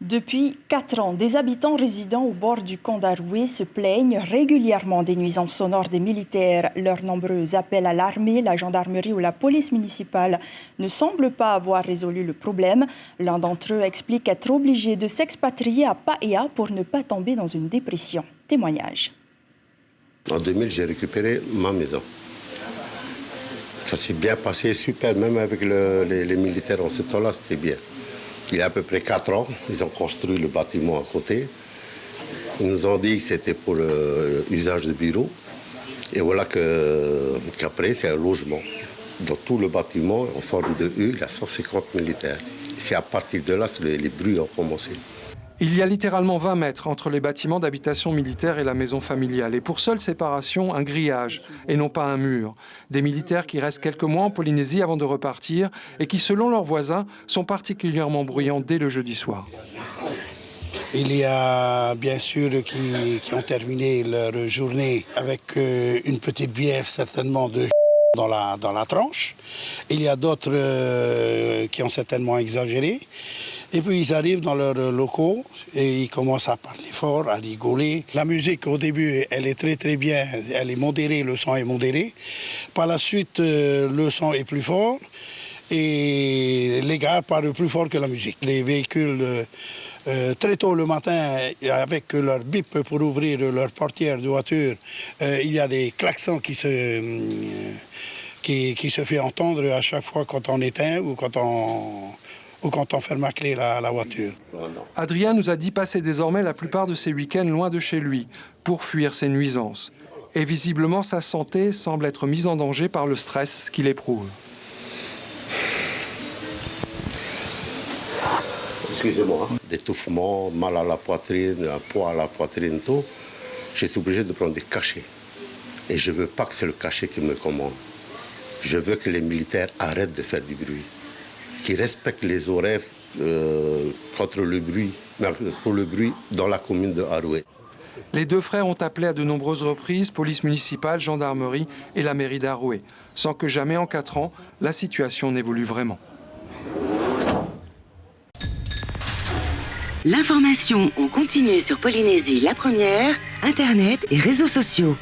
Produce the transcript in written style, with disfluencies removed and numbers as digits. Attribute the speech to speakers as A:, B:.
A: Depuis 4 ans, des habitants résidant au bord du camp d'Aroué se plaignent régulièrement des nuisances sonores des militaires. Leurs nombreux appels à l'armée, la gendarmerie ou la police municipale ne semblent pas avoir résolu le problème. L'un d'entre eux explique être obligé de s'expatrier à Paea pour ne pas tomber dans une dépression. Témoignage.
B: En 2000, j'ai récupéré ma maison. Ça s'est bien passé, super, même avec les militaires en ce temps-là, c'était bien. Il y a à peu près 4 ans, ils ont construit le bâtiment à côté. Ils nous ont dit que c'était pour usage de bureau. Et voilà qu'après, c'est un logement. Dans tout le bâtiment, en forme de U, il y a 150 militaires. C'est à partir de là que les bruits ont commencé.
C: Il y a littéralement 20 mètres entre les bâtiments d'habitation militaire et la maison familiale. Et pour seule séparation, un grillage et non pas un mur. Des militaires qui restent quelques mois en Polynésie avant de repartir et qui, selon leurs voisins, sont particulièrement bruyants dès le jeudi soir.
D: Il y a bien sûr qui ont terminé leur journée avec une petite bière certainement de dans la tranche. Il y a d'autres qui ont certainement exagéré. Et puis ils arrivent dans leurs locaux et ils commencent à parler fort, à rigoler. La musique au début, elle est très très bien, elle est modérée, le son est modéré. Par la suite, le son est plus fort et les gars parlent plus fort que la musique. Les véhicules, très tôt le matin, avec leur bip pour ouvrir leur portière de voiture, il y a des klaxons qui se fait entendre à chaque fois quand on éteint ou quand on ferme à clé la voiture.
C: Adrien nous a dit passer désormais la plupart de ses week-ends loin de chez lui pour fuir ces nuisances. Et visiblement, sa santé semble être mise en danger par le stress qu'il éprouve.
B: Excusez-moi. D'étouffement, mal à la poitrine, un poids à la poitrine, tout. J'ai été obligé de prendre des cachets. Et je ne veux pas que c'est le cachet qui me commande. Je veux que les militaires arrêtent de faire du bruit, qu'ils respectent les horaires contre le bruit, pour le bruit dans la commune de Aroué.
C: Les deux frères ont appelé à de nombreuses reprises police municipale, gendarmerie et la mairie d'Aroué, sans que jamais en 4 ans, la situation n'évolue vraiment.
E: L'information en continu sur Polynésie la première, Internet et réseaux sociaux.